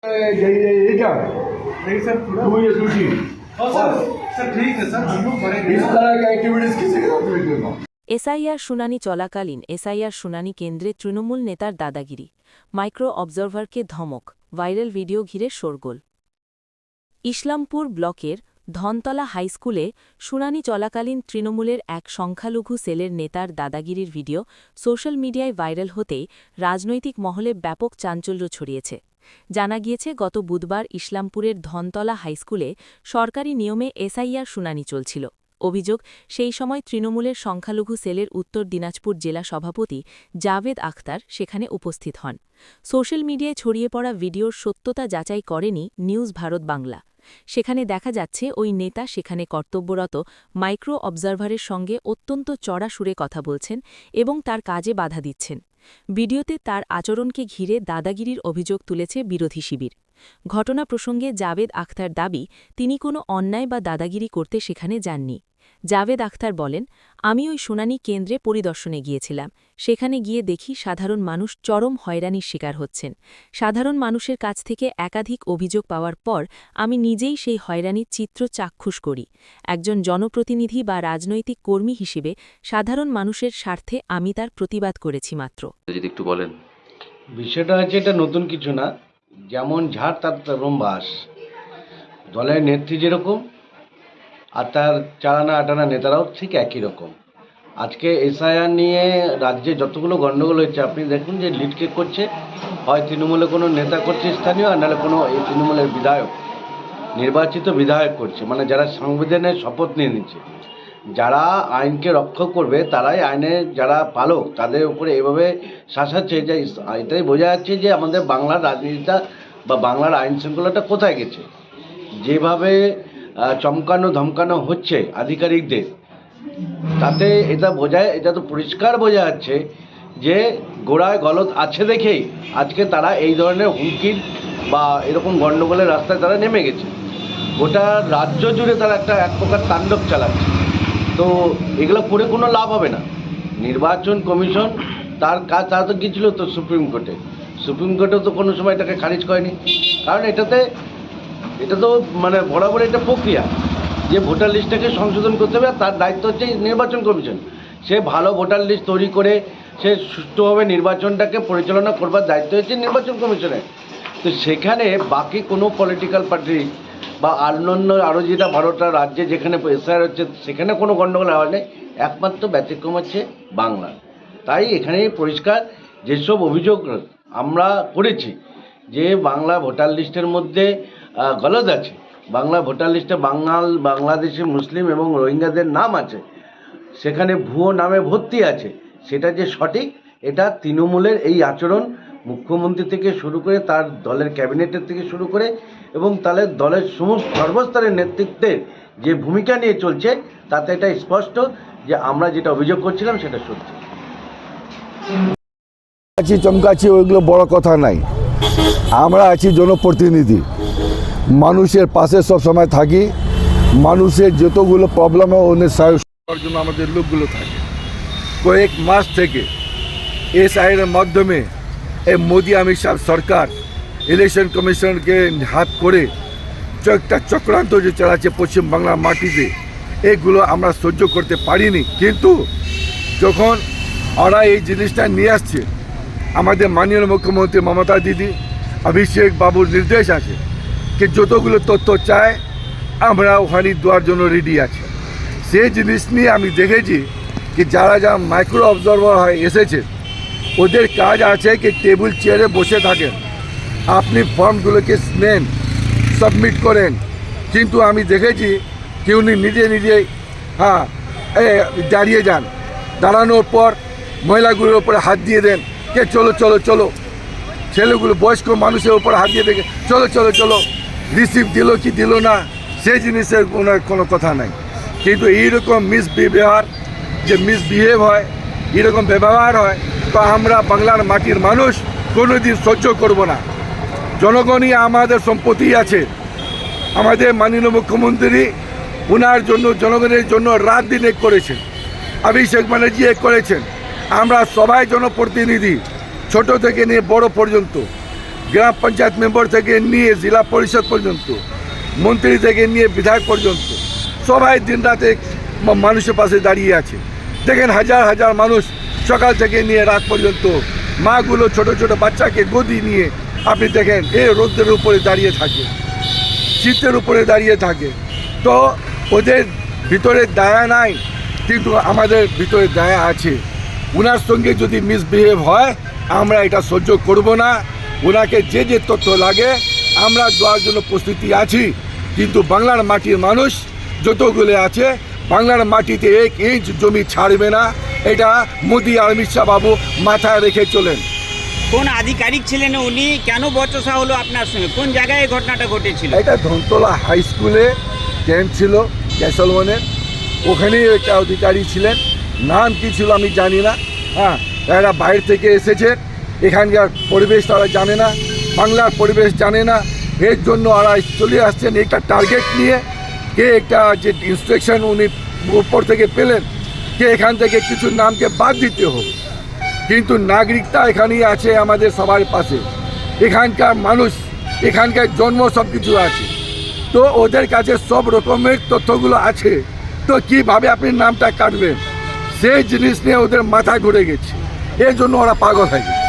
नहीं sir sir ठीक है सर हम लोग करेंगे इस तरह की एक्टिविटीज किसी के साथ नहीं करना। এসআইআর শুনানি চলাকালীন এসআইআর শুনানি কেন্দ্রে তৃণমূল নেতার দাদাগিরি, মাইক্রো অবজারভারকে ধমক, ভাইরাল ভিডিও ঘিরে শোরগোল। ইসলামপুর ব্লকের ধনতলা হাইস্কুলে শুনানি চলাকালীন তৃণমূলের এক সংখ্যালঘু সেলের নেতার দাদাগিরির ভিডিও সোশ্যাল মিডিয়ায় ভাইরাল হতেই রাজনৈতিক মহলে ব্যাপক চাঞ্চল্য ছড়িয়েছে। জানা গিয়েছে, গত বুধবার ইসলামপুরের ধনতলা হাইস্কুলে সরকারি নিয়মে এসআইআর শুনানি চলছিল। অভিযোগ, সেই সময় তৃণমূলের সংখ্যালঘু সেলের উত্তর দিনাজপুর জেলা সভাপতি জাভেদ আখতার সেখানে উপস্থিত হন। সোশ্যাল মিডিয়ায় ছড়িয়ে পড়া ভিডিওর সত্যতা যাচাই করেনি নিউজ ভারত বাংলা। সেখানে দেখা যাচ্ছে ওই নেতা সেখানে কর্তব্যরত মাইক্রো অবজারভারের সঙ্গে অত্যন্ত চড়া সুরে কথা বলছেন এবং তার কাজে বাধা দিচ্ছেন। ভিডিওতে তার আচরণকে ঘিরে দাদাগিরির অভিযোগ তুলেছে বিরোধী শিবির। ঘটনা প্রসঙ্গে জাভেদ আখতার দাবি, তিনি কোনো অন্যায় বা দাদাগিরি করতে সেখানে যাননি। জাভেদ আখতার বলেন, আমি ওই শুনানি কেন্দ্রে পরিদর্শনে গিয়েছিলাম। সেখানে গিয়ে দেখি সাধারণ মানুষ চরম হয়রানির শিকার হচ্ছেন। সাধারণ মানুষের কাছ থেকে একাধিক অভিযোগ পাওয়ার পর আমি নিজেই সেই হয়রানির চিত্র চাক্ষুষ করি। একজন জনপ্রতিনিধি বা রাজনৈতিক কর্মী হিসেবে সাধারণ মানুষের স্বার্থে আমি তার প্রতিবাদ করেছি মাত্র। যদি একটু বলেন। বিষয়টা হচ্ছে, এটা নতুন কিছু না। যেমন ঝাড় তার তেমন বাস। দলের নেত্রী যেরকম আর তার চালানা আটানা নেতারাও ঠিক একই রকম। আজকে এসআইআর নিয়ে রাজ্যে যতগুলো গণ্ডগোল হচ্ছে, আপনি দেখুন যে লিডকে করছে হয় তৃণমূলে কোনো নেতা করছে স্থানীয়, আর নাহলে কোনো এই তৃণমূলের বিধায়ক, নির্বাচিত বিধায়ক করছে, মানে যারা সংবিধানের শপথ নিয়ে নিচ্ছে। যারা আইনকে রক্ষা করবে তারাই আইনের যারা পালক তাদের উপরে এভাবে শাসাচ্ছে, যে এটাই বোঝা যাচ্ছে যে আমাদের বাংলার রাজনীতিটা বা বাংলার আইন শৃঙ্খলাটা কোথায় গেছে। যেভাবে চমকানো ধমকানো হচ্ছে আধিকারিকদের, তাতে এটা তো পরিষ্কার বোঝা যাচ্ছে যে গোড়ায় গলদ আছে দেখেই আজকে তারা এই ধরনের হুমকির বা এরকম গণ্ডগোলের রাস্তায় তারা নেমে গেছে। গোটা রাজ্য জুড়ে তারা এক প্রকার তাণ্ডব চালাচ্ছে। তো এগুলো করে কোনো লাভ হবে না। নির্বাচন কমিশন তার কাজ, তারা তো গিয়েছিল তো সুপ্রিম কোর্টেও তো কোনো সময় এটাকে খারিজ করেনি। কারণ এটা তো মানে বরাবর এটা প্রক্রিয়া যে ভোটার লিস্টটাকে সংশোধন করতে হবে, তার দায়িত্ব হচ্ছে নির্বাচন কমিশন। সে ভালো ভোটার লিস্ট তৈরি করে সে সুষ্ঠুভাবে নির্বাচনটাকে পরিচালনা করবার দায়িত্ব হচ্ছে নির্বাচন কমিশনের। তো সেখানে বাকি কোনো পলিটিক্যাল পার্টি বা অন্যান্য আরও যেটা 12টা রাজ্যে যেখানে এসআইআর হচ্ছে সেখানে কোনো গণ্ডগোল হয় নেই, একমাত্র ব্যতিক্রম হচ্ছে বাংলা। তাই এখানে পরিষ্কার যেসব অভিযোগ আমরা করেছি যে বাংলা ভোটার লিস্টের মধ্যে গলদ আছে, বাংলা ভোটার লিস্টে বাংলাদেশি মুসলিম এবং রোহিঙ্গাদের নাম আছে, সেখানে ভুয়ো নামে ভর্তি আছে, সেটা যে সঠিক, এটা তৃণমূলের এই আচরণ মুখ্যমন্ত্রী থেকে শুরু করে তার দলের ক্যাবিনেটের থেকে শুরু করে এবং তাদের দলের সমস্ত সর্বস্তরের নেতৃত্বের যে ভূমিকা নিয়ে চলছে, তাতে এটা স্পষ্ট যে আমরা যেটা অভিযোগ করছিলাম সেটা সত্যি। চমকাচ্ছি ওইগুলো বড় কথা নাই। আমরা আছি জনপ্রতিনিধি, মানুষের পাশে সব সময় থাকি। মানুষের যতগুলো প্রবলেম হয় ওদের সহায়তা করার জন্য আমাদের লোকগুলো থাকে। কয়েক মাস থেকে এসআইআর মাধ্যমে এই মোদি অমিত শাহ সরকার ইলেকশন কমিশনকে হাত করে একটা চক্রান্ত যে চালাচ্ছে পশ্চিমবাংলার মাটিতে, এগুলো আমরা সহ্য করতে পারিনি। কিন্তু যখন ওরা এই জিনিসটা নিয়ে আসছে, আমাদের মাননীয় মুখ্যমন্ত্রী মমতা দিদি, অভিষেক বাবুর নির্দেশ আছে যে যতগুলো তথ্য চায় আমরা ওখানে দেওয়ার জন্য রেডি আছে। সেই জিনিস নিয়ে আমি দেখেছি কি যারা মাইক্রো অবজারভার হয় এসেছে, ওদের কাজ আছে কি টেবিল চেয়ারে বসে থাকেন, আপনি ফর্মগুলোকে নেন, সাবমিট করেন। কিন্তু আমি দেখেছি কি উনি নিজে দাঁড়িয়ে যান, দাঁড়ানোর পর মহিলাগুলোর উপরে হাত দিয়ে দেন, কে চলো চলো চলো, ছেলেগুলো বয়স্ক মানুষের উপর হাত দিয়ে দেখে চলো চলো চলো, রিসিভ দিল কি দিল না সেই জিনিসের কোনো কথা নাই। কিন্তু এইরকম মিসবিহেভ হয়, এরকম ব্যবহার হয়, তো আমরা বাংলার মাটির মানুষ কোনোদিন সহ্য করব না। জনগণই আমাদের সম্পত্তি আছে। আমাদের মাননীয় মুখ্যমন্ত্রী ওনার জন্য, জনগণের জন্য রাত দিন এক করেছেন, অভিষেক ব্যানার্জি এক করেছেন। আমরা সবাই জনপ্রতিনিধি, ছোট থেকে নিয়ে বড় পর্যন্ত গ্রাম পঞ্চায়েত মেম্বার থেকে নিয়ে জেলা পরিষদ পর্যন্ত, মন্ত্রী থেকে নিয়ে বিধায়ক পর্যন্ত সবাই দিনরাতে মানুষের পাশে দাঁড়িয়ে আছে। দেখেন হাজার হাজার মানুষ সকাল থেকে নিয়ে রাত পর্যন্ত, মাগুলো ছোট ছোট বাচ্চাকে গদি নিয়ে আপনি দেখেন এই রোদের উপরে দাঁড়িয়ে থাকে, শীতের উপরে দাঁড়িয়ে থাকে। তো ওদের ভিতরে দয়া নাই, কিন্তু আমাদের ভিতরে দয়া আছে। ওনার সঙ্গে যদি মিসবিহেভ হয় আমরা এটা সহ্য করব না। ওনাকে যে যে তথ্য লাগে আমরা দেওয়ার জন্য প্রস্তুতি আছি, কিন্তু বাংলার মাটির মানুষ যতগুলো আছে বাংলার মাটিতে 1 ইঞ্চ জমি ছাড়বে না, এটা মোদি আর অমিত শাহ বাবু মাথায় রেখে চলেন। কোন আধিকারিক ছিলেন উনি? কেন বচসা হলো আপনার সঙ্গে? কোন জায়গায় এই ঘটনাটা ঘটেছিল? এটা ধনতলা হাই স্কুলে ক্যাম্প ছিল ক্যাসলওয়ানের, ওখানেই একটা অধিকারী ছিলেন, নাম কি ছিল আমি জানি না। হ্যাঁ, এরা বাইরে থেকে এসেছে, এখানকার পরিবেশ তারা জানে না, বাংলার পরিবেশ জানে না, এর জন্য ওরা চলে আসছেন একটা টার্গেট নিয়ে। কে একটা যে ইনস্ট্রাকশন উনি উপর থেকে পেলেন যে এখান থেকে কিছু নামকে বাদ দিতে হবে, কিন্তু নাগরিকতা এখানেই আছে আমাদের সবার পাশে, এখানকার মানুষ, এখানকার জন্ম সব কিছু আছে, তো ওদের কাছে সব রকমের তথ্যগুলো আছে। তো কীভাবে আপনি নামটা কাটবেন সেই জিনিস নিয়ে ওদের মাথা ঘুরে গেছে, এর জন্য ওরা পাগল হয়ে গেছে।